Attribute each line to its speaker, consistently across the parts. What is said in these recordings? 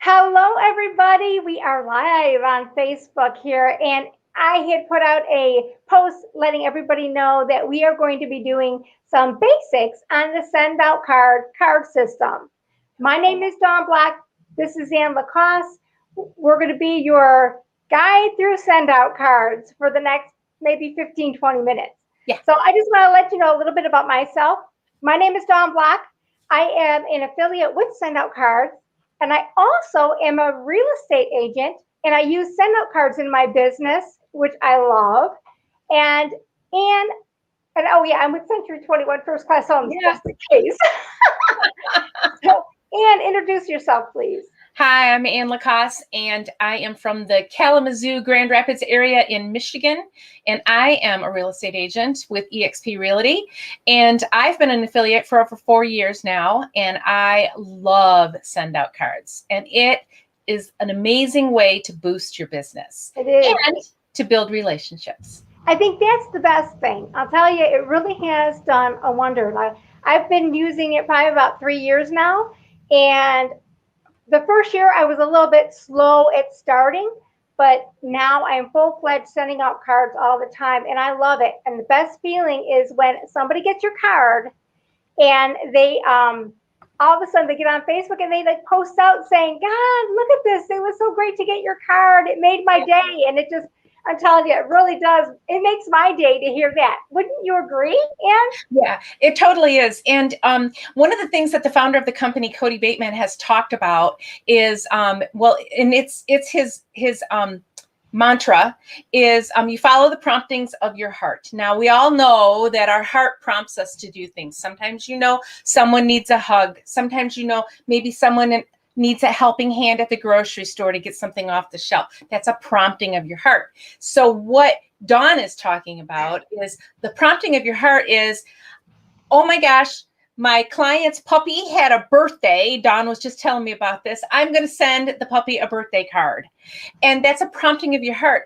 Speaker 1: Hello, everybody. We are live on Facebook here, and I had put out a post letting everybody know that we are going to be doing some basics on the send out card system. My name is Dawn Black. This is LaCoss. We're going to be your guide through send out cards for the next maybe 15, 20 minutes.
Speaker 2: Yeah.
Speaker 1: So I just want to let you know a little bit about myself. My name is Dawn Black. I am an affiliate with Send Out Cards. And I also am a real estate agent, and I use send out cards in my business, which I love. And oh yeah, I'm with Century 21 First Class Homes, just in case. So, Anne, introduce yourself, please.
Speaker 2: Hi, I'm LaCoss, and I am from the Kalamazoo, Grand Rapids area in Michigan, and I am a real estate agent with eXp Realty, and I've been an affiliate for over 4 years now, and I love send out cards, and it is an amazing way to boost your business.
Speaker 1: It is.
Speaker 2: And to build relationships.
Speaker 1: I think that's the best thing. I'll tell you, it really has done a wonder. I've been using it probably about 3 years now, and the first year I was a little bit slow at starting, but now I am full-fledged sending out cards all the time, and I love it. And the best feeling is when somebody gets your card and they all of a sudden they get on Facebook and they post out saying, God, look at this. It was so great to get your card. It made my day. And I'm telling you, it really does. It makes my day to hear that. Wouldn't you agree, Anne?
Speaker 2: Yeah, it totally is. And one of the things that the founder of the company, Cody Bateman, has talked about is, and it's his mantra is you follow the promptings of your heart. Now, we all know that our heart prompts us to do things. Sometimes, someone needs a hug. Sometimes, maybe someone needs a helping hand at the grocery store to get something off the shelf. That's a prompting of your heart. So what Dawn is talking about is the prompting of your heart is, oh my gosh, my client's puppy had a birthday. Dawn was just telling me about this. I'm going to send the puppy a birthday card. And that's a prompting of your heart.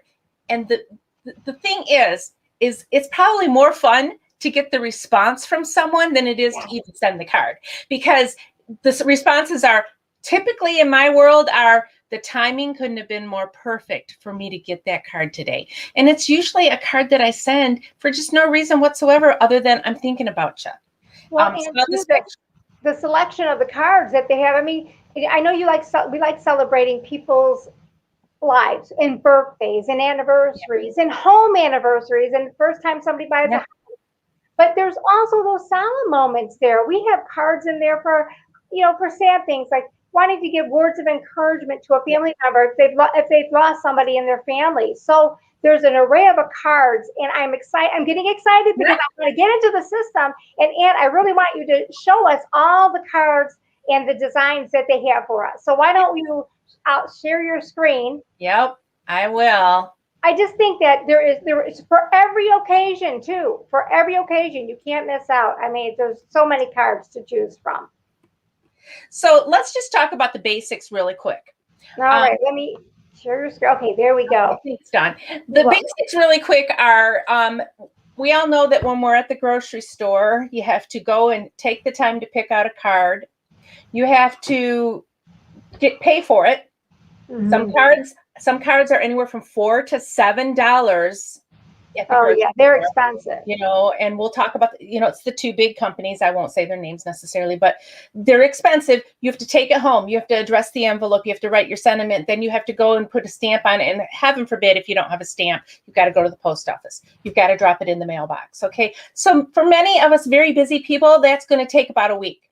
Speaker 2: And the thing is it's probably more fun to get the response from someone than it is to even send the card, because the responses are typically in my world the timing couldn't have been more perfect for me to get that card today. And it's usually a card that I send for just no reason whatsoever other than I'm thinking about you.
Speaker 1: Well, the selection of the cards that they have. I mean, I know we like celebrating people's lives and birthdays and anniversaries and home anniversaries and the first time somebody buys a house. But there's also those solemn moments there. We have cards in there for sad things, like wanting to give words of encouragement to a family member if they've lost somebody in their family. So there's an array of cards, and I'm excited. I'm getting excited because I'm going to get into the system. And Anne, I really want you to show us all the cards and the designs that they have for us. So why don't you share your screen?
Speaker 2: Yep, I will.
Speaker 1: I just think that there is for every occasion too. For every occasion, you can't miss out. I mean, there's so many cards to choose from.
Speaker 2: So let's just talk about the basics really quick.
Speaker 1: All right, let me share your screen. Okay, there we go.
Speaker 2: Thanks, Dawn. The basics really quick are, we all know that when we're at the grocery store, you have to go and take the time to pick out a card. You have to pay for it. Mm-hmm. Some cards are anywhere from $4 to $7.
Speaker 1: Oh yeah, they're expensive.
Speaker 2: And we'll talk about, it's the two big companies. I won't say their names necessarily, but they're expensive. You have to take it home. You have to address the envelope. You have to write your sentiment. Then you have to go and put a stamp on it. And heaven forbid, if you don't have a stamp, you've got to go to the post office. You've got to drop it in the mailbox. Okay. So for many of us very busy people, that's going to take about a week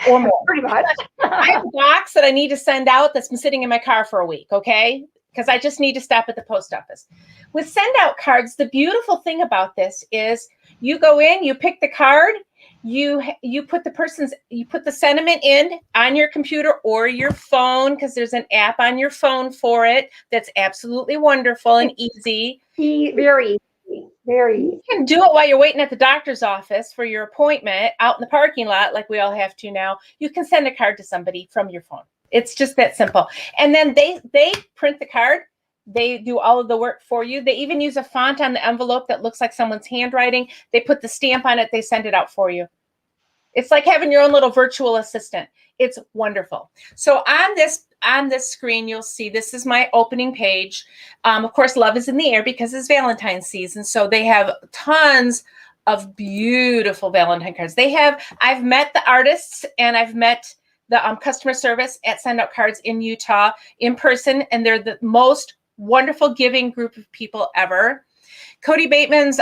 Speaker 2: or more.
Speaker 1: Pretty much.
Speaker 2: I have a box that I need to send out that's been sitting in my car for a week. Okay. Because I just need to stop at the post office. With send out cards, the beautiful thing about this is you go in, you pick the card, you put the sentiment in on your computer or your phone, because there's an app on your phone for it that's absolutely wonderful and easy.
Speaker 1: Very easy. Very easy.
Speaker 2: You can do it while you're waiting at the doctor's office for your appointment out in the parking lot, like we all have to now. You can send a card to somebody from your phone. It's just that simple. And then they print the card. They do all of the work for you. They even use a font on the envelope that looks like someone's handwriting. They put the stamp on it. They send it out for you. It's like having your own little virtual assistant. It's wonderful. So on this screen, you'll see this is my opening page. Of course, love is in the air because it's Valentine's season. So they have tons of beautiful Valentine cards. I've met the artists and I've met the customer service at Send Out Cards in Utah in person, and they're the most wonderful giving group of people ever. Cody Bateman's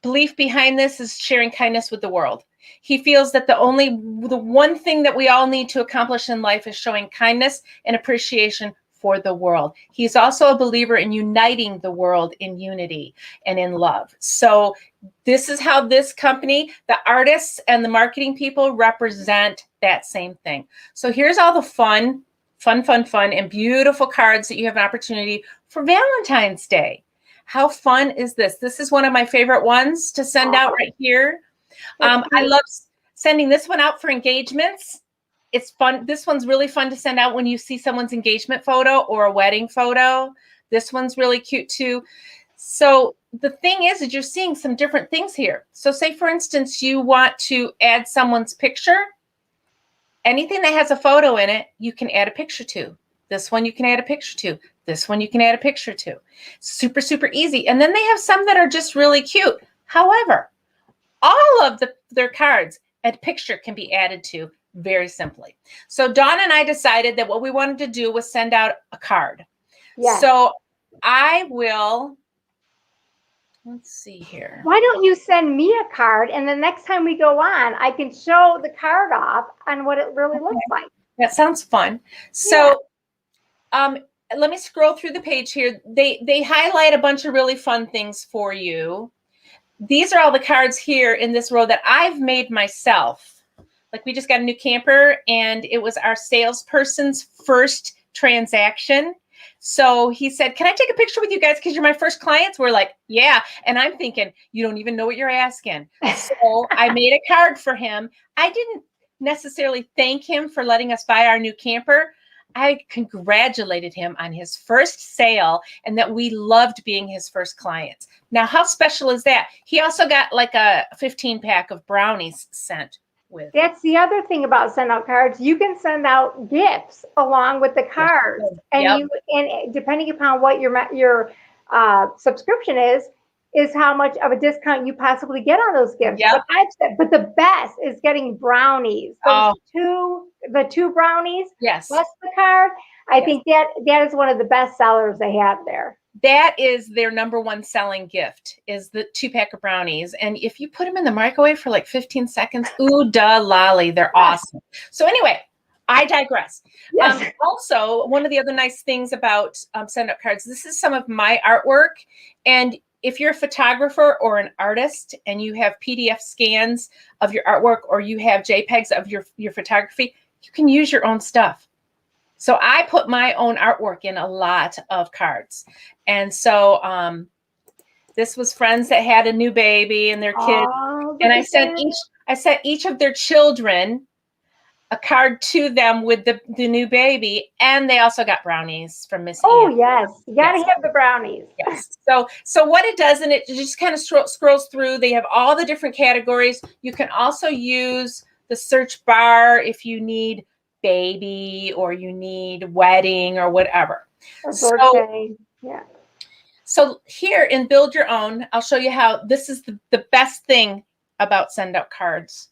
Speaker 2: belief behind this is sharing kindness with the world. He feels that the one thing that we all need to accomplish in life is showing kindness and appreciation for the world. He's also a believer in uniting the world in unity and in love. So this is how this company, the artists and the marketing people, represent that same thing. So here's all the fun, and beautiful cards that you have an opportunity for Valentine's Day. How fun is this? This is one of my favorite ones to send out right here. I love sending this one out for engagements. It's fun. This one's really fun to send out when you see someone's engagement photo or a wedding photo. This one's really cute too. So the thing is you're seeing some different things here. So say, for instance, you want to add someone's picture. Anything that has a photo in it, you can add a picture to. This one you can add a picture to. This one you can add a picture to. Super, super easy. And then they have some that are just really cute. However, all of their cards, a picture can be added to very simply. So Dawn and I decided that what we wanted to do was send out a card. Yeah. So I will, let's see here.
Speaker 1: Why don't you send me a card, and the next time we go on, I can show the card off on what it really looks like.
Speaker 2: That sounds fun. So let me scroll through the page here. They highlight a bunch of really fun things for you. These are all the cards here in this row that I've made myself. Like we just got a new camper and it was our salesperson's first transaction. So he said, can I take a picture with you guys because you're my first clients? We're like, yeah. And I'm thinking, you don't even know what you're asking. So I made a card for him. I didn't necessarily thank him for letting us buy our new camper. I congratulated him on his first sale and that we loved being his first clients. Now, how special is that? He also got like a 15-pack of brownies sent with.
Speaker 1: That's the other thing about send out cards. You can send out gifts along with the cards, and and depending upon what your subscription is how much of a discount you possibly get on those gifts. But the best is getting brownies. Those the two brownies plus the card. I think that is one of the best sellers they have there.
Speaker 2: That is their number one selling gift is the 2-pack of brownies. And if you put them in the microwave for like 15 seconds, ooh, duh, lolly, they're awesome. So anyway, I digress. Yes. Also, one of the other nice things about send out cards, this is some of my artwork. And if you're a photographer or an artist and you have PDF scans of your artwork or you have JPEGs of your photography, you can use your own stuff. So I put my own artwork in a lot of cards. And so this was friends that had a new baby and their kids. And I sent each of their children a card to them with the new baby. And they also got brownies from Miss Ann.
Speaker 1: Yes. You got to have the brownies.
Speaker 2: Yes. So what it does, and it just kind of scrolls through. They have all the different categories. You can also use the search bar if you need baby or you need wedding or whatever.
Speaker 1: Or birthday.
Speaker 2: So here in Build Your Own, I'll show you how this is the best thing about send out cards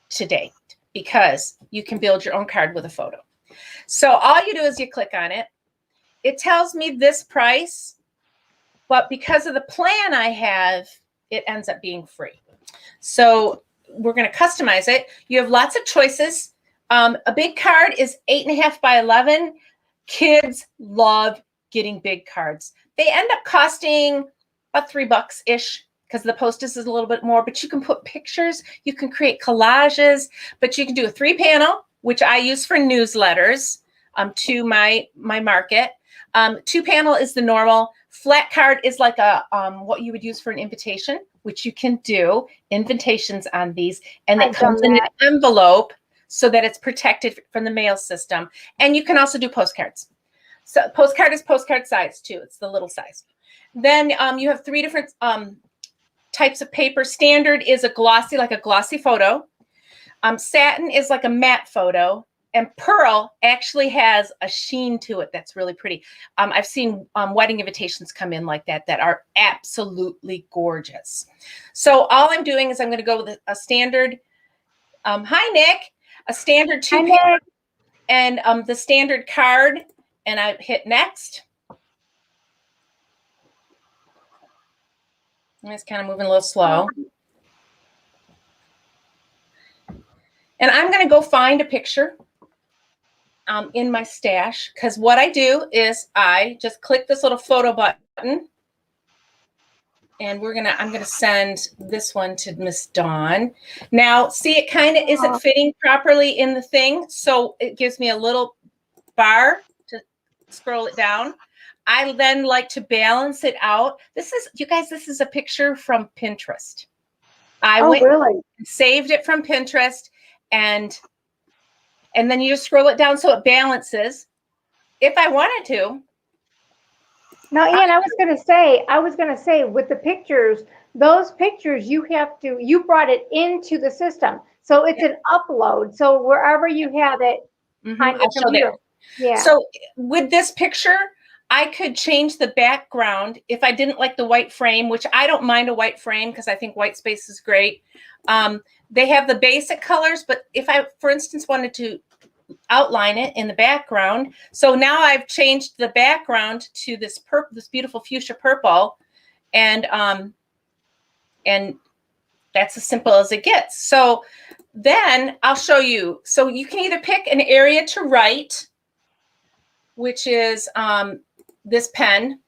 Speaker 2: to date, because you can build your own card with a photo. So all you do is you click on it. It tells me this price, but because of the plan I have, it ends up being free. So we're going to customize it. You have lots of choices. A big card is 8.5 by 11. Kids love getting big cards. They end up costing about $3-ish because the postage is a little bit more, but you can put pictures, you can create collages, but you can do a 3-panel, which I use for newsletters to my market. 2-panel is the normal. Flat card is like a what you would use for an invitation, which you can do invitations on these, and it comes in an envelope so that it's protected from the mail system. And you can also do postcards. So postcard is postcard size too. It's the little size. Then you have 3 different types of paper. Standard is a glossy, like a glossy photo. Satin is like a matte photo. And pearl actually has a sheen to it that's really pretty. I've seen wedding invitations come in like that are absolutely gorgeous. So all I'm doing is I'm going to go with a standard, hi, Nick, a standard
Speaker 1: Hi,
Speaker 2: 2-page
Speaker 1: Nick.
Speaker 2: and the standard card, and I hit next. And it's kind of moving a little slow. And I'm going to go find a picture in my stash, because what I do is I just click this little photo button, and I'm gonna send this one to Miss Dawn. Now, see, it kind of isn't fitting properly in the thing, so it gives me a little bar to scroll it down. I then like to balance it out. This is a picture from Pinterest. I went
Speaker 1: really?
Speaker 2: and saved it from Pinterest, and then you just scroll it down so it balances. If I wanted to.
Speaker 1: Now, Ian, I was gonna say with the pictures, those pictures you brought it into the system. So it's an upload. So wherever you have it on your computer. Yeah.
Speaker 2: So with this picture, I could change the background if I didn't like the white frame, which I don't mind a white frame because I think white space is great. They have the basic colors, but if I, for instance, wanted to outline it in the background, so now I've changed the background to this beautiful fuchsia purple, and that's as simple as it gets. So then I'll show you. So you can either pick an area to write, which is this pen,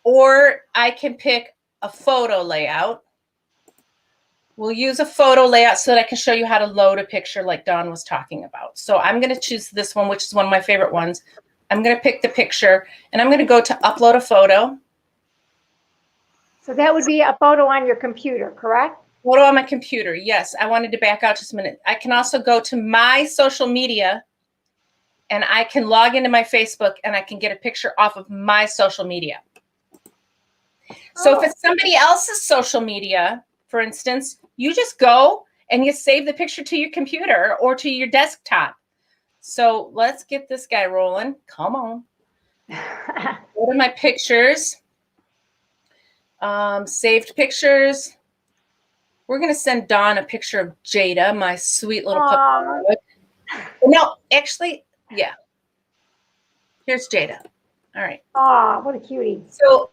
Speaker 2: or I can pick a photo layout. We'll use a photo layout so that I can show you how to load a picture like Dawn was talking about. So I'm going to choose this one, which is one of my favorite ones. I'm going to pick the picture, and I'm going to go to upload a photo.
Speaker 1: So that would be a photo on your computer, correct?
Speaker 2: Photo on my computer, yes. I wanted to back out just a minute. I can also go to my social media, and I can log into my Facebook, and I can get a picture off of my social media. So if it's somebody else's social media, for instance, you just go and you save the picture to your computer or to your desktop. So let's get this guy rolling. Come on. Go to my pictures. Saved pictures. We're going to send Dawn a picture of Jada, my sweet little puppy. No, actually, yeah. Here's Jada. All right.
Speaker 1: Oh, what a cutie.
Speaker 2: So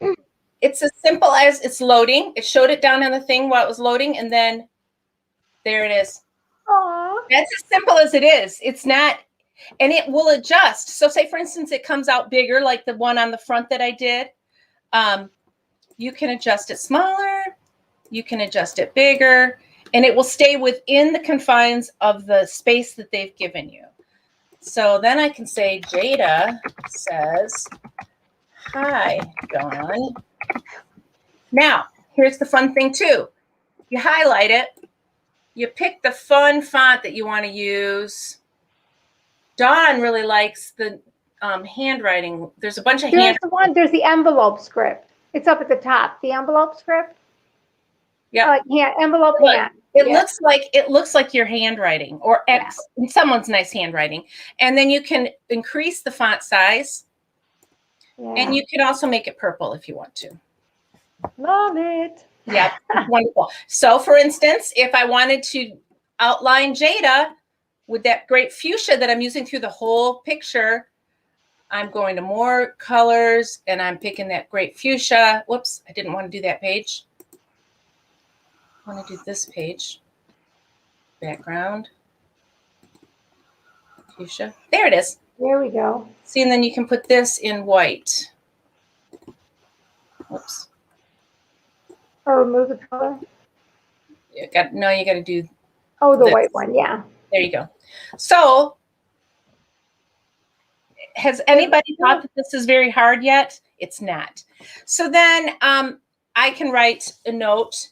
Speaker 2: it's as simple as it's loading. It showed it down on the thing while it was loading, and then there it is.
Speaker 1: Aww.
Speaker 2: That's as simple as it is. It's not, and it will adjust. So say, for instance, it comes out bigger, like the one on the front that I did. You can adjust it smaller. You can adjust it bigger, and it will stay within the confines of the space that they've given you. So then I can say, Jada says, hi, Dawn. Now, here's the fun thing too. You highlight it. You pick the fun font that you want to use. Dawn really likes the handwriting. There's a bunch of handwriting.
Speaker 1: There's the envelope script. It's up at the top. The envelope script.
Speaker 2: Yeah.
Speaker 1: Envelope hand.
Speaker 2: It looks like your handwriting or someone's nice handwriting. And then you can increase the font size. Yeah. And you can also make it purple if you want to.
Speaker 1: Love it.
Speaker 2: Yeah, wonderful. So for instance, if I wanted to outline Jada with that great fuchsia that I'm using through the whole picture, I'm going to more colors and I'm picking that great fuchsia. Whoops, I didn't want to do that page. I want to do this page. Background. Fuchsia. There it is.
Speaker 1: There we go.
Speaker 2: See, and then you can put this in white. Whoops.
Speaker 1: Or remove the color?
Speaker 2: You got to do
Speaker 1: the white one, yeah.
Speaker 2: There you go. So has anybody thought that this is very hard yet? It's not. So then I can write a note.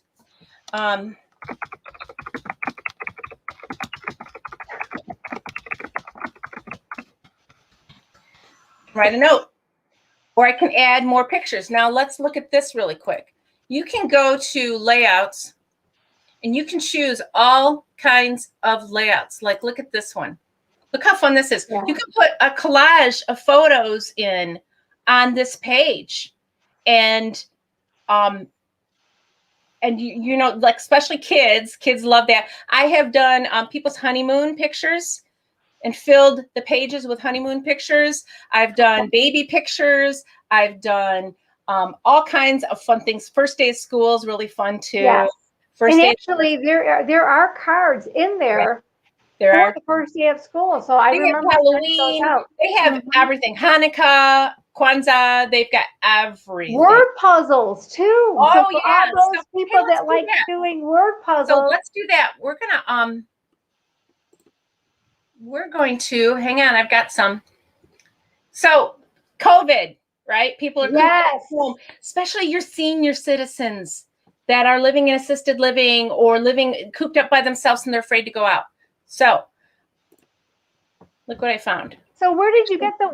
Speaker 2: Write a note. Or I can add more pictures. Now let's look at this really quick. you can go to layouts and you can choose all kinds of layouts. Like, look at this one. Look how fun this is. Yeah. You can put a collage of photos in on this page. And you know, like, especially kids love that. I have done people's honeymoon pictures and filled the pages with honeymoon pictures. I've done baby pictures. I've done all kinds of fun things. First day of school is really fun too.
Speaker 1: Yes. And actually, there are cards in there. There are the first day of school. So I remember
Speaker 2: Halloween. They have everything. Hanukkah, Kwanzaa. They've got everything.
Speaker 1: Word puzzles too. Oh, so for all those people that like doing word puzzles.
Speaker 2: So let's do that. We're going to hang on. I've got some. So COVID, right? People are
Speaker 1: yes,
Speaker 2: home, especially your senior citizens that are living in assisted living or living cooped up by themselves and they're afraid to go out. So look what I found.
Speaker 1: So where did you get those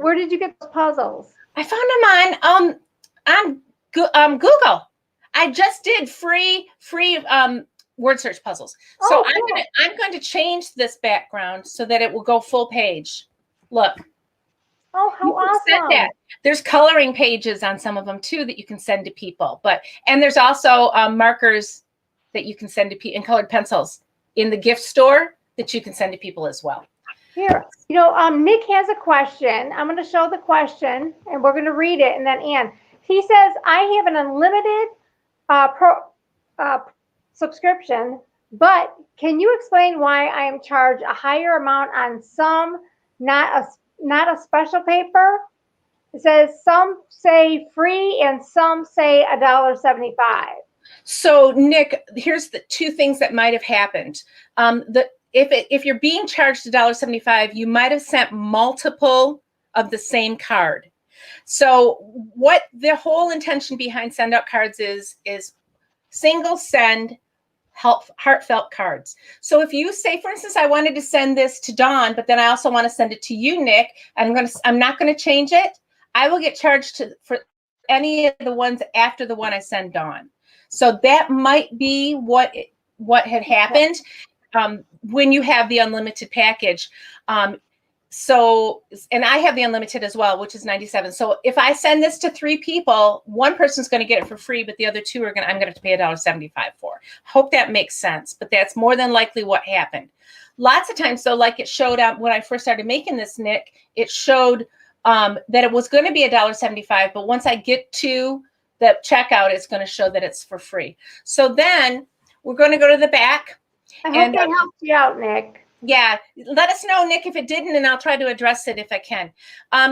Speaker 1: puzzles?
Speaker 2: I found them on Google. I just did free word search puzzles. So I'm going to change this background so that it will go full page. Look.
Speaker 1: Oh, how awesome.
Speaker 2: That. There's coloring pages on some of them too that you can send to people. And there's also markers that you can send to people and colored pencils in the gift store that you can send to people as well.
Speaker 1: Here, you know, Nick has a question. I'm going to show the question and we're going to read it. And then Ann, he says, I have an unlimited subscription, but can you explain why I am charged a higher amount on some, not a special paper? It says some say free and some say $1.75.
Speaker 2: So Nick, here's the two things that might have happened. If you're being charged $1.75, you might have sent multiple of the same card. So what the whole intention behind send out cards is single send heartfelt cards. So if you say, for instance, I wanted to send this to Dawn, but then I also want to send it to you, Nick, and I'm not going to change it, I will get charged for any of the ones after the one I send Dawn. So that might be what had happened when you have the unlimited package. And I have the unlimited as well, which is $97. So if I send this to 3 people, one person's going to get it for free, but the other 2 I'm going to have to pay $1.75 for. Hope that makes sense, but that's more than likely what happened. Lots of times, though, like it showed up when I first started making this, Nick, it showed that it was going to be $1.75, but once I get to the checkout, it's going to show that it's for free. So then we're going to go to the back.
Speaker 1: I hope that helped you out, Nick.
Speaker 2: Yeah, let us know, Nick, if it didn't, and I'll try to address it if I can.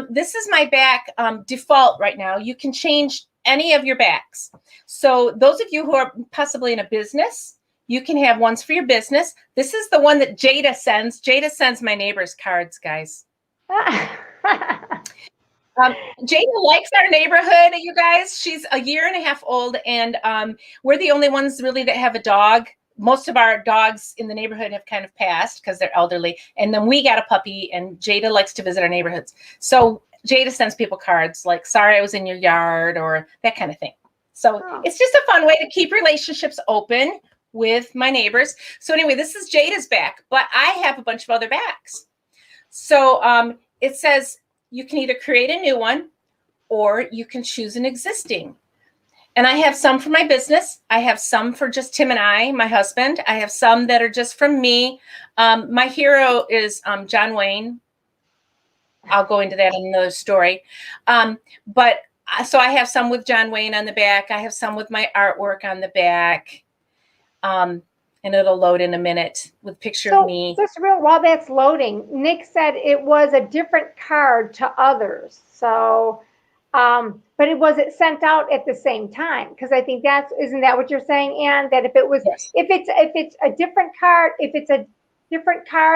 Speaker 2: This is my back default right now. You can change any of your backs. So those of you who are possibly in a business, you can have ones for your business. This is the one that Jada sends. Jada sends my neighbors cards, guys. Jada likes our neighborhood, you guys. She's a year and a half old, and we're the only ones really that have a dog. Most of our dogs in the neighborhood have kind of passed because they're elderly. And then we got a puppy, and Jada likes to visit our neighborhoods. So Jada sends people cards like, sorry, I was in your yard, or that kind of thing. So It's just a fun way to keep relationships open with my neighbors. So anyway, this is Jada's back, but I have a bunch of other backs. So it says you can either create a new one or you can choose an existing. And I have some for my business. I have some for just Tim and I, my husband. I have some that are just from me. My hero is John Wayne. I'll go into that in another story. So I have some with John Wayne on the back. I have some with my artwork on the back. And it'll load in a minute with a picture of me.
Speaker 1: Just while that's loading, Nick said it was a different card to others. So... but was it sent out at the same time? Because I think isn't that what you're saying, Ann? That if it was, yes. if it's a different card,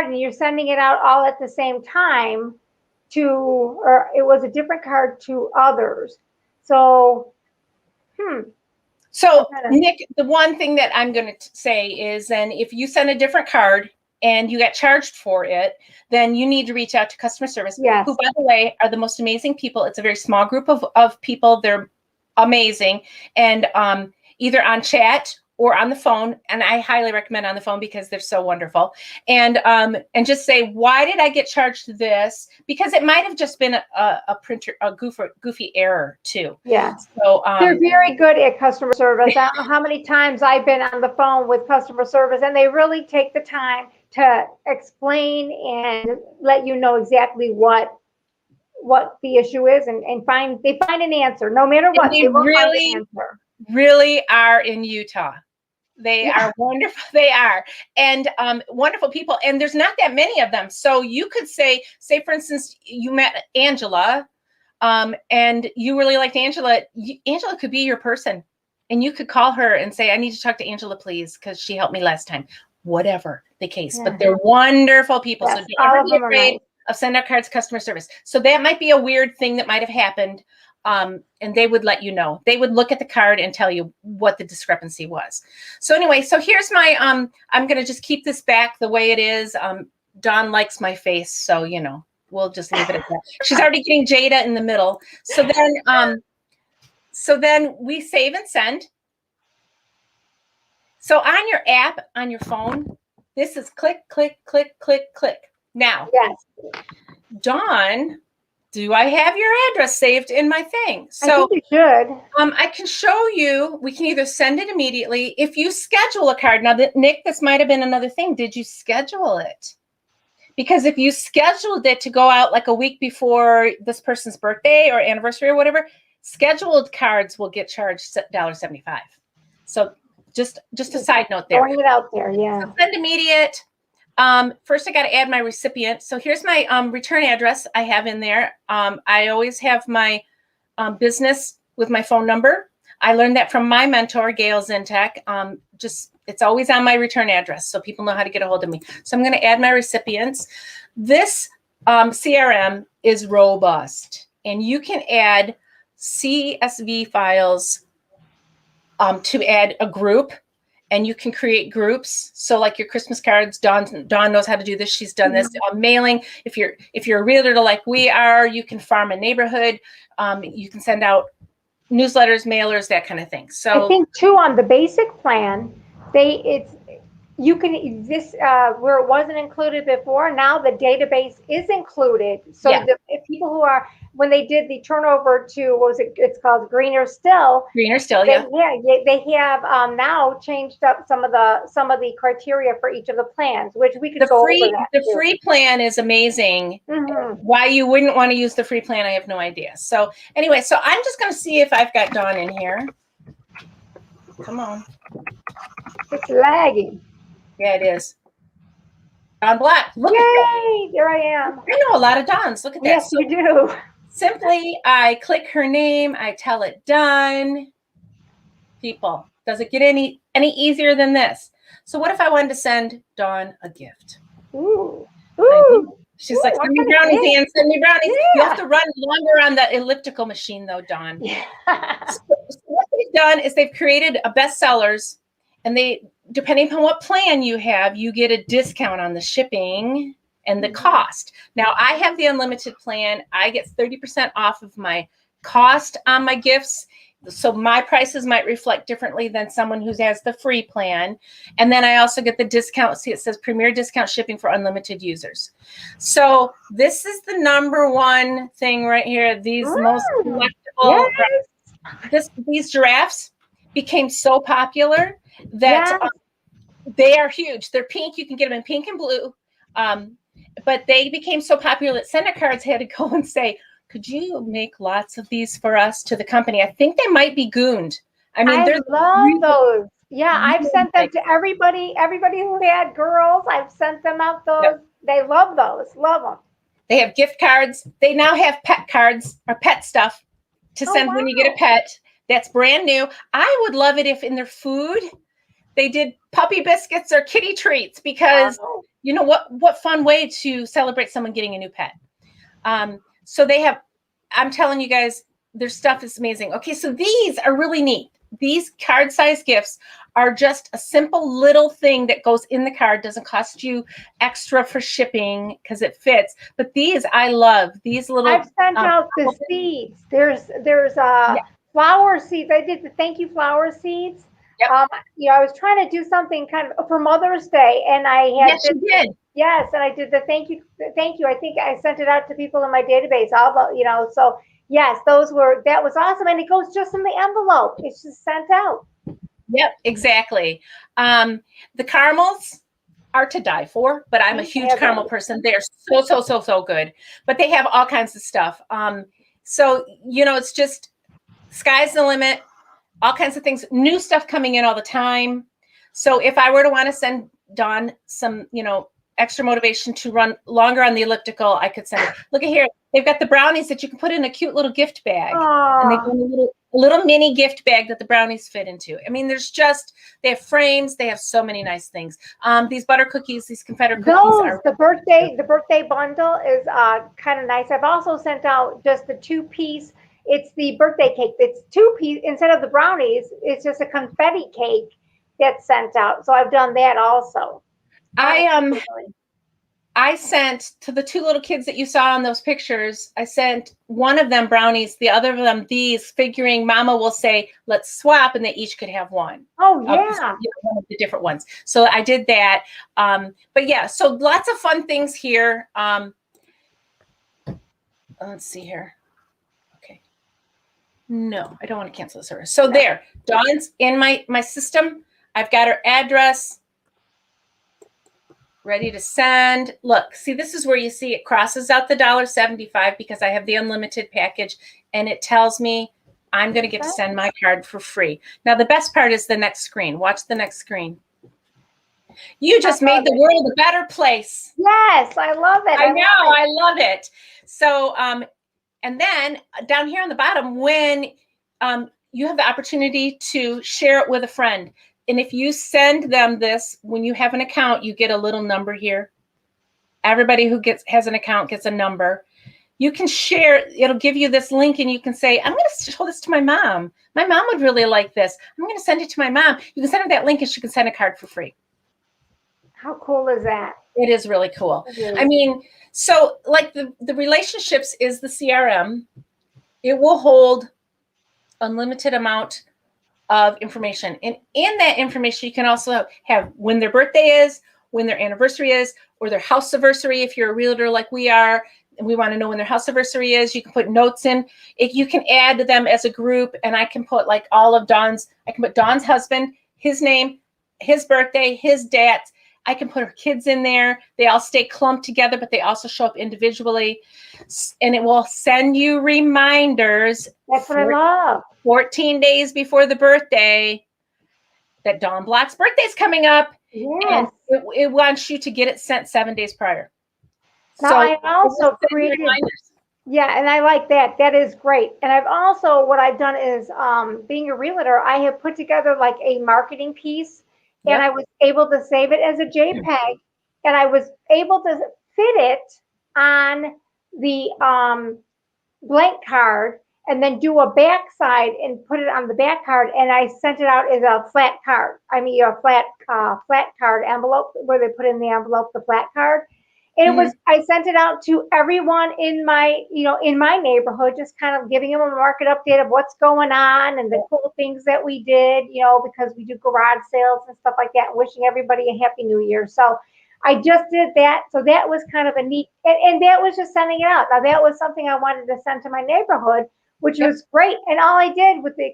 Speaker 1: and you're sending it out all at the same time or it was a different card to others. So,
Speaker 2: So Nick, the one thing that I'm going to say is then if you send a different card and you got charged for it, then you need to reach out to customer service,
Speaker 1: yes.
Speaker 2: who, by the way, are the most amazing people. It's a very small group of people. They're amazing. And either on chat or on the phone. And I highly recommend on the phone because they're so wonderful. And just say, why did I get charged this? Because it might have just been a goofy error too.
Speaker 1: Yeah.
Speaker 2: So
Speaker 1: they're very good at customer service. I don't know how many times I've been on the phone with customer service, and they really take the time to explain and let you know exactly what the issue is, and they find an answer no matter what.
Speaker 2: They
Speaker 1: will
Speaker 2: really,
Speaker 1: find an answer.
Speaker 2: Really are in Utah. They are wonderful. They are. And wonderful people. And there's not that many of them. So you could say, for instance, you met Angela and you really liked Angela. Angela could be your person. And you could call her and say, I need to talk to Angela, please, because she helped me last time. Whatever the case. But they're wonderful people.
Speaker 1: Yes,
Speaker 2: so don't ever be afraid of send out cards customer service. So that might be a weird thing that might have happened. And they would let you know. They would look at the card and tell you what the discrepancy was. So anyway, so here's my, I'm going to just keep this back the way it is. Dawn likes my face, so, you know, we'll just leave it at that. She's already getting Jada in the middle. So then we save and send. So on your app, on your phone, this is click, click, click, click, click. Now,
Speaker 1: yes.
Speaker 2: Dawn, do I have your address saved in my thing? So
Speaker 1: I think you should.
Speaker 2: I can show you. We can either send it immediately. If you schedule a card, now Nick, this might have been another thing. Did you schedule it? Because if you scheduled it to go out like a week before this person's birthday or anniversary or whatever, scheduled cards will get charged $1.75. So just a side note there.
Speaker 1: Throwing it out there, yeah.
Speaker 2: So send immediate. First I got to add my recipient. So here's my return address I have in there. I always have my business with my phone number. I learned that from my mentor, Gail Zintek. It's always on my return address, so people know how to get a hold of me. So I'm going to add my recipients. This CRM is robust, and you can add CSV files to add a group. And you can create groups. So like your Christmas cards, Dawn knows how to do this. She's done this. Mailing. If you're a realtor like we are, you can farm a neighborhood. You can send out newsletters, mailers, that kind of thing. So
Speaker 1: I think too on the basic plan, you can where it wasn't included before. Now the database is included. So if people who are, when they did the turnover to it's called Greener Still.
Speaker 2: Greener Still,
Speaker 1: they have now changed up some of the criteria for each of the plans, which we could go over that.
Speaker 2: The free plan is amazing. Why you wouldn't want to use the free plan, I have no idea. So anyway, so I'm just going to see if I've got Dawn in here. Come on.
Speaker 1: It's lagging.
Speaker 2: Yeah, it is. Dawn Black. Look
Speaker 1: Yay!
Speaker 2: At
Speaker 1: There I am.
Speaker 2: I know a lot of Dawns. Look at that.
Speaker 1: Yes, you do.
Speaker 2: Simply, I click her name. I tell it done. People, does it get any easier than this? So what if I wanted to send Dawn a gift?
Speaker 1: Ooh. Ooh.
Speaker 2: She's like, send me brownies, Ann. Send me brownies. Yeah. You have to run longer on the elliptical machine, though, Dawn. Yeah. So what they've done is they've created a bestsellers, and depending upon what plan you have, you get a discount on the shipping and the cost. Now, I have the unlimited plan. I get 30% off of my cost on my gifts. So my prices might reflect differently than someone who has the free plan. And then I also get the discount. See, it says premier discount shipping for unlimited users. So this is the #1 thing right here. These most collectible. Yes. These giraffes became so popular that they are huge. They're pink. You can get them in pink and blue. But they became so popular that Sender Cards had to go and say, could you make lots of these for us to the company? I think they might be gooned. I mean, I
Speaker 1: love those. Yeah, I've sent them to everybody who had girls. I've sent them out those. Yep. They love those. Love them.
Speaker 2: They have gift cards. They now have pet cards or pet stuff to send when you get a pet. That's brand new. I would love it if in their food they did puppy biscuits or kitty treats, because you know what fun way to celebrate someone getting a new pet. So they have, I'm telling you guys, their stuff is amazing. Okay, so these are really neat. These card size gifts are just a simple little thing that goes in the card. Doesn't cost you extra for shipping because it fits. But these I love. These little.
Speaker 1: I've sent out the seeds. There's flower seeds. I did the thank you flower seeds.
Speaker 2: Yep.
Speaker 1: I was trying to do something kind of for Mother's Day, and I had
Speaker 2: Yes, you did.
Speaker 1: yes, and I did the thank you, thank you. I think I sent it out to people in my database. So yes, that was awesome, and it goes just in the envelope. It's just sent out.
Speaker 2: Yep, exactly. The caramels are to die for, but I'm a huge caramel person. They're so good. But they have all kinds of stuff. So it's just sky's the limit. All kinds of things, new stuff coming in all the time. So if I were to want to send Dawn some, extra motivation to run longer on the elliptical, I could send it. Look at here. They've got the brownies that you can put in a cute little gift bag.
Speaker 1: Aww.
Speaker 2: And they've got a little mini gift bag that the brownies fit into. I mean, they have frames. They have so many nice things. These butter cookies, these Confederate cookies
Speaker 1: the birthday bundle is kind of nice. I've also sent out just the 2-piece. It's the birthday cake. It's 2-piece instead of the brownies. It's just a confetti cake that's sent out. So I've done that also.
Speaker 2: I sent to the 2 little kids that you saw in those pictures, I sent one of them brownies, the other of them these, figuring Mama will say, let's swap, and they each could have one.
Speaker 1: Oh, yeah.
Speaker 2: One of the different ones. So I did that. But yeah, so lots of fun things here. Let's see here. Okay. No, I don't want to cancel the service. So there, Dawn's in my system. I've got her address. Ready to send. Look, see, this is where you see it crosses out the $1.75 because I have the unlimited package, and it tells me I'm going to get to send my card for free. Now, the best part is the next screen. Watch the next screen. You just made the world a better place.
Speaker 1: Yes, I love it.
Speaker 2: I love it. So, and then down here on the bottom, when you have the opportunity to share it with a friend. And if you send them this, when you have an account, you get a little number here. Everybody who has an account gets a number. You can share, it'll give you this link, and you can say, I'm going to show this to my mom. My mom would really like this. I'm going to send it to my mom. You can send her that link, and she can send a card for free.
Speaker 1: How cool is that?
Speaker 2: It is really cool. I mean, so like the relationships is the CRM. It will hold unlimited amount of information. And in that information, you can also have when their birthday is, when their anniversary is, or their house anniversary. If you're a realtor like we are, and we want to know when their house anniversary is, you can put notes in. You can add them as a group, and I can put like all of Dawn's, I can put Dawn's husband, his name, his birthday, his dates. I can put her kids in there. They all stay clumped together, but they also show up individually. And it will send you reminders.
Speaker 1: That's what I love.
Speaker 2: 14 days before the birthday that Dawn Block's birthday is coming up.
Speaker 1: Yes.
Speaker 2: And it wants you to get it sent 7 days prior.
Speaker 1: Now,
Speaker 2: so
Speaker 1: I also created reminders. Yeah, and I like that. That is great. And I've also, what I've done is, being a realtor, I have put together like a marketing piece. And I was able to save it as a JPEG, and I was able to fit it on the blank card, and then do a backside and put it on the back card, and I sent it out as a flat card. I mean, a flat card envelope where they put in the envelope the flat card. And it was, I sent it out to everyone in my neighborhood, just kind of giving them a market update of what's going on and the cool things that we did, because we do garage sales and stuff like that, and wishing everybody a happy new year. So I just did that. So that was kind of a neat, and that was just sending it out. Now that was something I wanted to send to my neighborhood, which was great. And all I did with the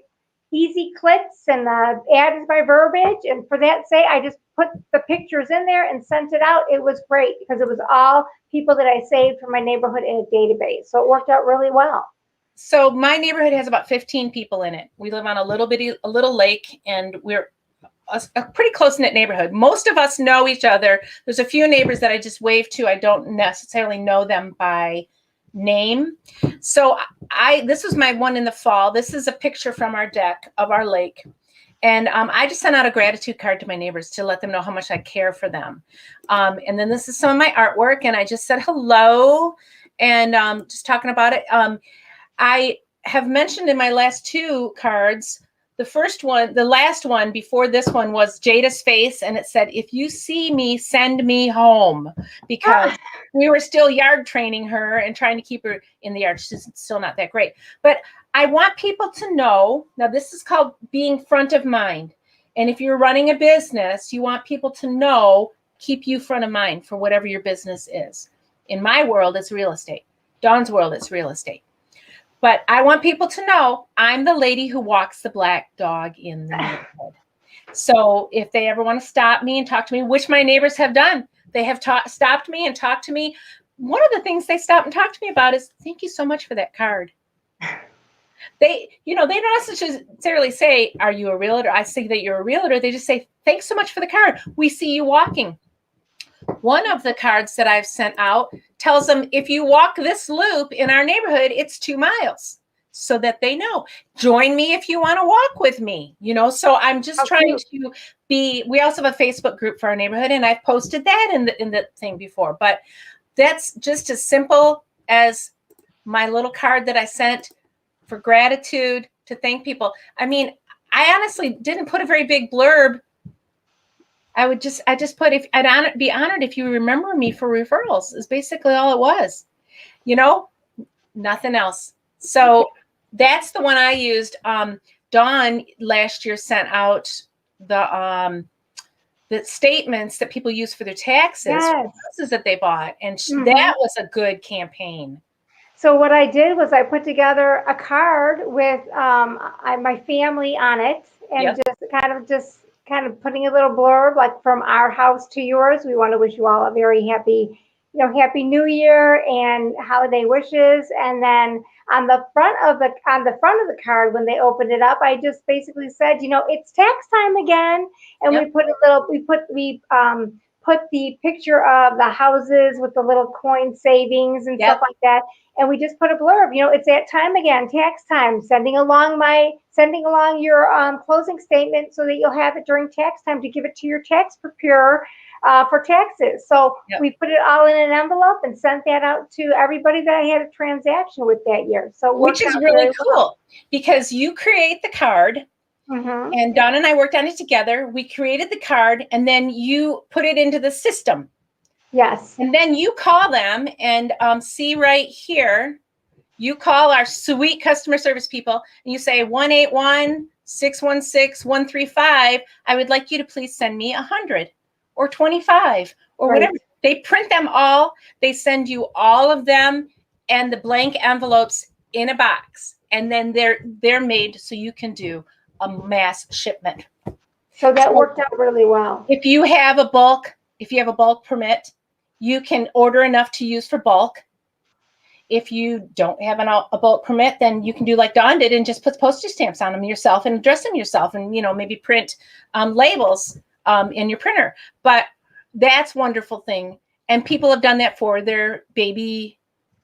Speaker 1: easy clicks and added my verbiage, and for that say, I just put the pictures in there and sent it out. It was great because it was all people that I saved from my neighborhood in a database. So it worked out really well.
Speaker 2: So my neighborhood has about 15 people in it. We live on a little lake, and we're a pretty close-knit neighborhood. Most of us know each other. There's a few neighbors that I just wave to. I don't necessarily know them by name. So this was my one in the fall. This is a picture from our deck of our lake. And I just sent out a gratitude card to my neighbors to let them know how much I care for them. And then this is some of my artwork, and I just said hello and just talking about it. I have mentioned in my last 2 cards the first one, the last one before this one was Jada's face. And it said, if you see me, send me home, because we were still yard training her and trying to keep her in the yard. She's still not that great. But I want people to know, now this is called being front of mind. And if you're running a business, you want people to know, keep you front of mind for whatever your business is. In my world, it's real estate. Dawn's world, it's real estate. But I want people to know I'm the lady who walks the black dog in the neighborhood. So if they ever want to stop me and talk to me, which my neighbors have done, they have stopped me and talked to me. One of the things they stop and talk to me about is, thank you so much for that card. They don't necessarily say, are you a realtor? I see that you're a realtor. They just say, thanks so much for the card. We see you walking. One of the cards that I've sent out tells them, if you walk this loop in our neighborhood, it's 2 miles, so that they know. Join me if you want to walk with me, so I'm just trying to be, we also have a Facebook group for our neighborhood, and I've posted that in the thing before, but that's just as simple as my little card that I sent for gratitude, to thank people. I mean, I honestly didn't put a very big blurb. I just put, if I'd be honored if you remember me for referrals, is basically all it was, nothing else. So that's the one I used. Dawn last year sent out the statements that people use for their taxes, houses that they bought. And that was a good campaign.
Speaker 1: So what I did was I put together a card with my family on it, and just kind of putting a little blurb, like, from our house to yours. We want to wish you all a very happy New Year and holiday wishes. And then on the front of the card, when they opened it up, I just basically said, it's tax time again. And we put the picture of the houses with the little coin savings and stuff like that. And we just put a blurb, it's that time again, tax time, sending along your closing statement so that you'll have it during tax time to give it to your tax preparer for taxes. So we put it all in an envelope and sent that out to everybody that I had a transaction with that year. So
Speaker 2: which is really cool, because you create the card. And Dawn and I worked on it together. We created the card, and then you put it into the system.
Speaker 1: Yes.
Speaker 2: And then you call them, and see right here, you call our sweet customer service people, and you say 1-800-616-135. I would like you to please send me 100 or 25 or whatever. They print them all. They send you all of them and the blank envelopes in a box, and then they're made so you can do a mass shipment.
Speaker 1: So that worked out really well.
Speaker 2: If you have a bulk permit, you can order enough to use for bulk. If you don't have a bulk permit, then you can do like Dawn did and just put postage stamps on them yourself and address them yourself, and maybe print labels in your printer. But that's a wonderful thing. And people have done that for their baby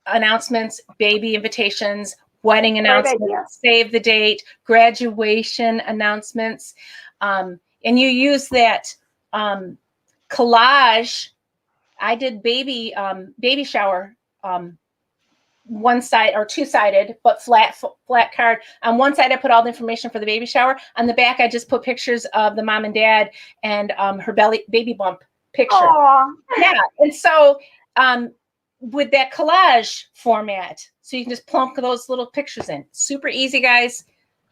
Speaker 2: announcements, baby invitations, wedding announcements, save the date, graduation announcements. And you use that collage. I did baby shower, one side or two-sided, but flat card. On one side, I put all the information for the baby shower. On the back, I just put pictures of the mom and dad and her baby bump picture.
Speaker 1: Aww.
Speaker 2: Yeah. And so with that collage format, so you can just plunk those little pictures in. Super easy, guys.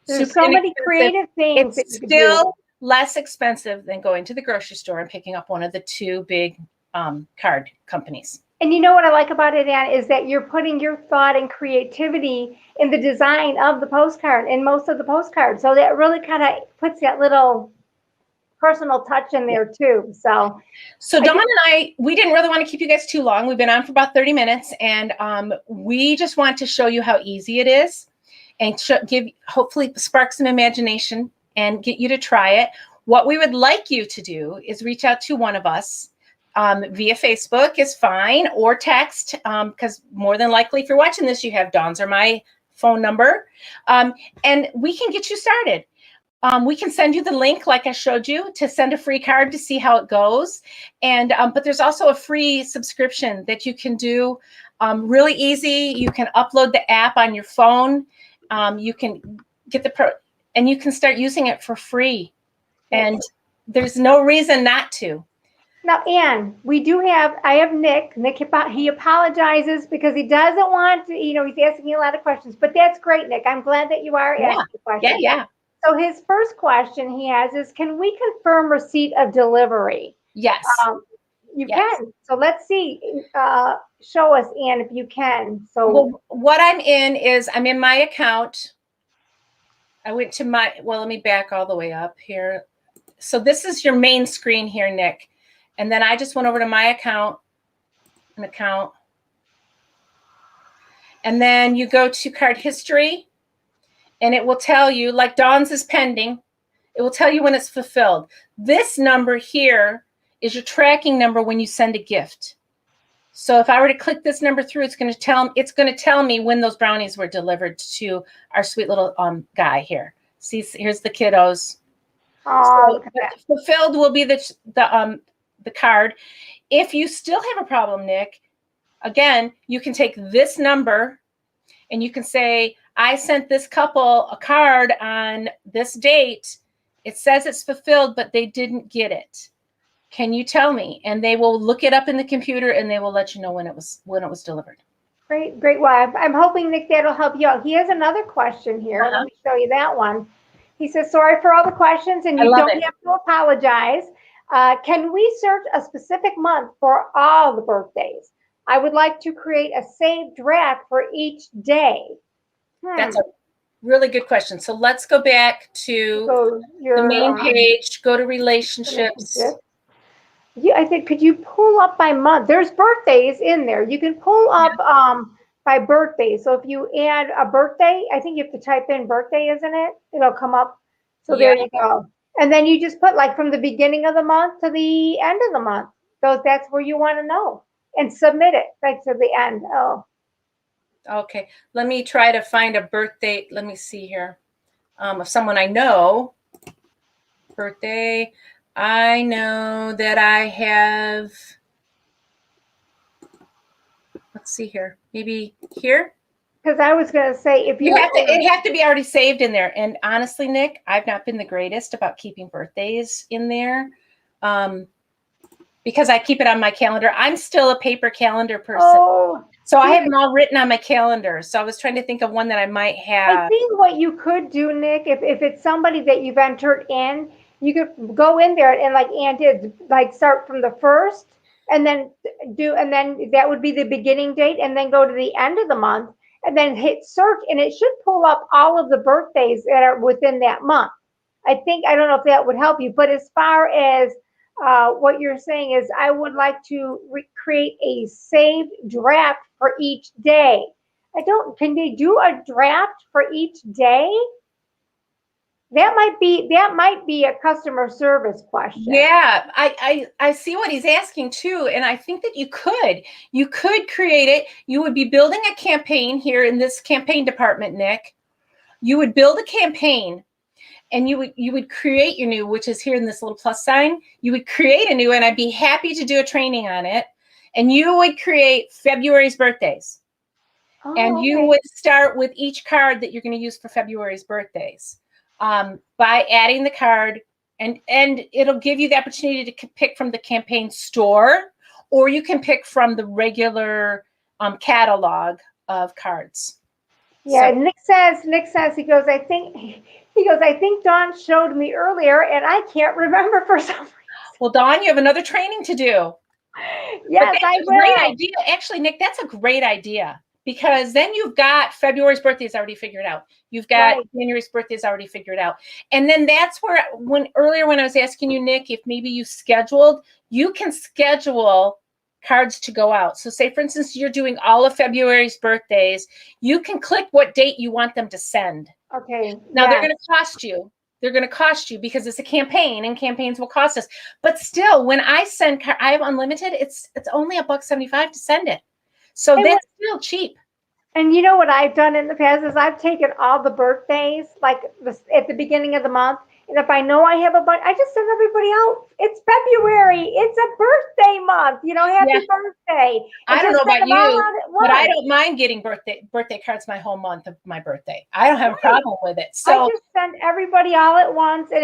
Speaker 1: There's so many creative things.
Speaker 2: It's still less expensive than going to the grocery store and picking up one of the two big card companies.
Speaker 1: And you know what I like about it, Ann, is that you're putting your thought and creativity in the design of the postcard, in most of the postcards. So that really kind of puts that little personal touch in there too. So
Speaker 2: Dawn and I, we didn't really want to keep you guys too long. We've been on for about 30 minutes, and we just want to show you how easy it is, and hopefully spark some imagination and get you to try it. What we would like you to do is reach out to one of us. Via Facebook is fine, or text, because more than likely, if you're watching this, you have Dawn's or my phone number, and we can get you started. We can send you the link, like I showed you, to send a free card to see how it goes. And but there's also a free subscription that you can do, really easy. You can upload the app on your phone. You can get and you can start using it for free.
Speaker 1: Yes.
Speaker 2: And there's no reason not to.
Speaker 1: Now, Ann, I have Nick. Nick, he apologizes because he doesn't want to, he's asking you a lot of questions, but that's great, Nick. I'm glad that you are
Speaker 2: Yeah.
Speaker 1: asking questions.
Speaker 2: Yeah.
Speaker 1: So his first question he has is, can we confirm receipt of delivery?
Speaker 2: Yes.
Speaker 1: You
Speaker 2: Yes.
Speaker 1: can. So let's see. Show us, Ann, if you can. So
Speaker 2: well, what I'm in my account. I went to let me back all the way up here. So this is your main screen here, Nick. And then I just went over to my account. And then you go to card history, and it will tell you, like Dawn's is pending. It will tell you when it's fulfilled. This number here is your tracking number when you send a gift. So if I were to click this number through, it's going to tell me when those brownies were delivered to our sweet little guy here. See, here's the kiddos.
Speaker 1: oh,
Speaker 2: So
Speaker 1: look at that.
Speaker 2: fulfilled will be the card. If you still have a problem, Nick, again, you can take this number and you can say, I sent this couple a card on this date. It says it's fulfilled, but they didn't get it. Can you tell me? And they will look it up in the computer and they will let you know when it was delivered.
Speaker 1: Great. Well, I'm hoping, Nick, that'll help you out. He has another question here. Let me show you that one. He says, sorry for all the questions, and you don't have to apologize. Can we search a specific month for all the birthdays? I would like to create a saved draft for each day.
Speaker 2: That's a really good question. So let's go back to the main page, go to relationships.
Speaker 1: I think, could you pull up by month? There's birthdays in there. You can pull up by birthday. So if you add a birthday, I think you have to type in birthday, isn't it? It'll come up. So there you go. And then you just put like from the beginning of the month to the end of the month. So that's where you want to know. And submit it right to the end. Oh.
Speaker 2: Okay. Let me try to find a birthday. Let me see here. Of someone I know. Birthday. I know that I have. Let's see here. Maybe here.
Speaker 1: Because I was going to say, if you
Speaker 2: it have to be already saved in there. And honestly, Nick, I've not been the greatest about keeping birthdays in there, because I keep it on my calendar. I'm still a paper calendar person, so I have them all written on my calendar. So I was trying to think of one that I might have.
Speaker 1: I think what you could do, Nick, if it's somebody that you've entered in, you could go in there and like Ann did, like start from the first, and then that would be the beginning date, and then go to the end of the month. And then hit search, and it should pull up all of the birthdays that are within that month. I don't know if that would help you, but as far as what you're saying is, I would like to create a saved draft for each day. Can they do a draft for each day? That might be a customer service question.
Speaker 2: Yeah, I see what he's asking too, and I think that you could create it. You would be building a campaign here in this campaign department, Nick. You would build a campaign, and you would create your new, which is here in this little plus sign. You would create a new, and I'd be happy to do a training on it. And you would create February's birthdays, and you would start with each card that you're going to use for February's birthdays. By adding the card, and it'll give you the opportunity to pick from the campaign store, or you can pick from the regular catalog of cards.
Speaker 1: Yeah, so, Nick says he goes, I think Dawn showed me earlier, and I can't remember for some reason.
Speaker 2: Well, Dawn, you have another training to do.
Speaker 1: Yes, I will.
Speaker 2: Great idea. Actually, Nick, that's a great idea, because then you've got February's birthdays already figured out. You've got January's birthdays already figured out. And then that's where, when I was asking you, Nick, if maybe you can schedule cards to go out. So say, for instance, you're doing all of February's birthdays. You can click what date you want them to send.
Speaker 1: Okay.
Speaker 2: Now they're going to cost you. They're going to cost you because it's a campaign, and campaigns will cost us. But still, when I have unlimited, it's only $1.75 to send it. So that's still cheap.
Speaker 1: And what I've done in the past is I've taken all the birthdays, like at the beginning of the month, And if I know I have a bunch, I just send everybody out. It's February. It's a birthday month.
Speaker 2: Yeah.
Speaker 1: Happy birthday. And
Speaker 2: I don't
Speaker 1: just
Speaker 2: know
Speaker 1: send
Speaker 2: about
Speaker 1: them all
Speaker 2: you,
Speaker 1: out at
Speaker 2: but I
Speaker 1: once.
Speaker 2: don't mind getting birthday cards my whole month of my birthday. I don't have a
Speaker 1: Right.
Speaker 2: problem with it.
Speaker 1: I
Speaker 2: So
Speaker 1: just send everybody all at once, and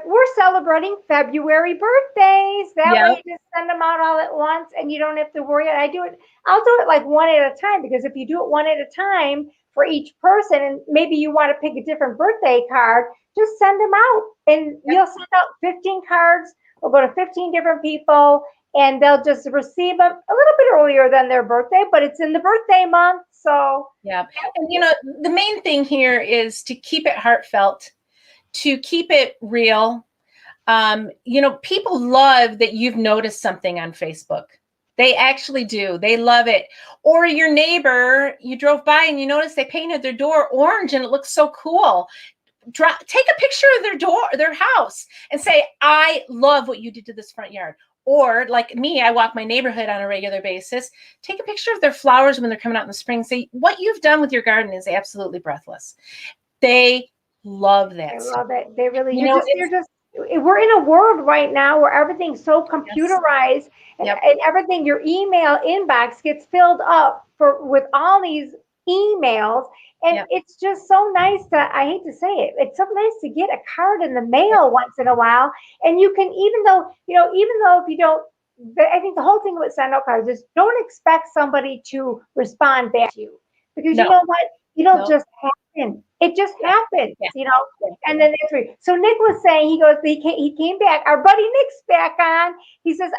Speaker 1: we're celebrating February birthdays. That
Speaker 2: yeah,
Speaker 1: way, you just send them out all at once, and you don't have to worry. I'll do it like one at a time, because if you do it one at a time for each person, and maybe you want to pick a different birthday card, just send them out, and
Speaker 2: yeah,
Speaker 1: you'll send out 15 cards. We'll go to 15 different people, and they'll just receive them a little bit earlier than their birthday, but it's in the birthday month, so.
Speaker 2: yeah. And the main thing here is to keep it heartfelt, to keep it real. People love that you've noticed something on Facebook. They actually do. They love it. Or your neighbor, you drove by and you noticed they painted their door orange and it looks so cool. Take a picture of their house, and say, I love what you did to this front yard. Or like me, I walk my neighborhood on a regular basis. Take a picture of their flowers when they're coming out in the spring. Say, what you've done with your garden is absolutely breathless. They love that.
Speaker 1: I love it. They really, we're in a world right now where everything's so
Speaker 2: Yes.
Speaker 1: computerized, and,
Speaker 2: Yep.
Speaker 1: and everything, your email inbox gets filled up with all these emails. And
Speaker 2: Yep.
Speaker 1: it's just so nice I hate to say it, it's so nice to get a card in the mail once in a while. And you can, even though if you don't, I think the whole thing with send out cards is don't expect somebody to respond back to you, because
Speaker 2: No.
Speaker 1: you know what? It'll
Speaker 2: No.
Speaker 1: just happen. It just happens,
Speaker 2: Yeah.
Speaker 1: and then that's right. So Nick was saying, he came back. Our buddy Nick's back on. He says,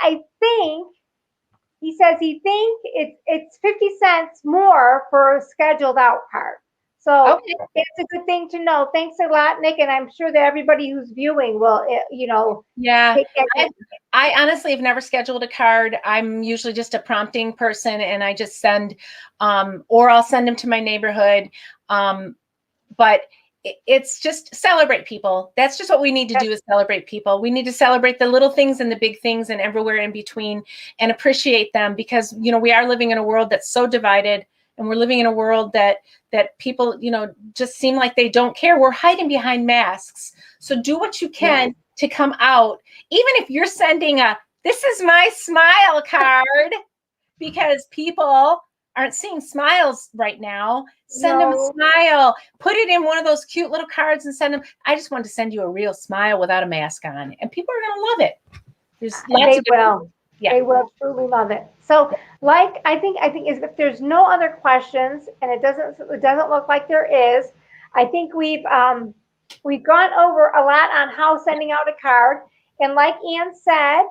Speaker 1: he thinks it's 50 cents more for a scheduled out card. So
Speaker 2: Okay.
Speaker 1: it's a good thing to know. Thanks a lot, Nick, and I'm sure that everybody who's viewing will,
Speaker 2: Yeah.
Speaker 1: take that.
Speaker 2: I honestly have never scheduled a card. I'm usually just a prompting person, and I just send, or I'll send them to my neighborhood. But it's just celebrate people. That's just what we need to do, is celebrate people. We need to celebrate the little things and the big things and everywhere in between, and appreciate them, because we are living in a world that's so divided, and we're living in a world that people just seem like they don't care. We're hiding behind masks. So do what you can to come out, even if you're sending a "this is my smile" card, because people aren't seeing smiles right now. Send them a smile. Put it in one of those cute little cards and send them. I just wanted to send you a real smile without a mask on, and people are going to love it. There's lots
Speaker 1: They will.
Speaker 2: Yeah.
Speaker 1: They will truly love it. So, I think if there's no other questions, and it doesn't look like there is, I think we've gone over a lot on how sending out a card. And like Ann said,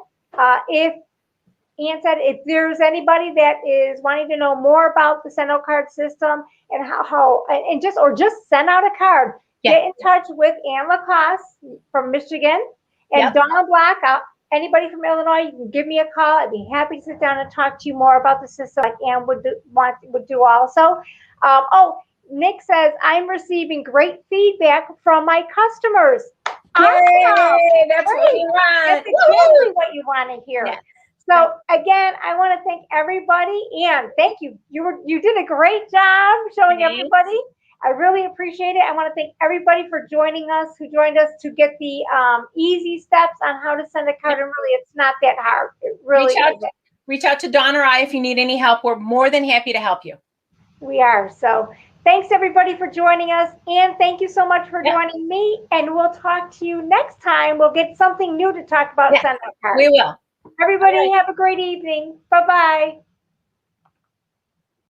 Speaker 1: if there's anybody that is wanting to know more about the send out card system, and just send out a card, get in touch with Ann LaCoss from Michigan, and Donna Black. Anybody from Illinois, you can give me a call. I'd be happy to sit down and talk to you more about the system, like Ann would do also. Nick says, I'm receiving great feedback from my customers. Awesome.
Speaker 2: Yay, that's what we want.
Speaker 1: That's exactly what you want to hear.
Speaker 2: Yeah.
Speaker 1: So again, I want to thank everybody, and thank you. You did a great job showing everybody. I really appreciate it. I want to thank everybody for joining us, who joined us to get the easy steps on how to send a card. And really, it's not that hard. It really isn't.
Speaker 2: Reach out to Dawn or I if you need any help. We're more than happy to help you.
Speaker 1: We are. So thanks everybody for joining us, and thank you so much for joining me. And we'll talk to you next time. We'll get something new to talk about. Send out cards.
Speaker 2: We will.
Speaker 1: Everybody have a great evening. Bye-bye.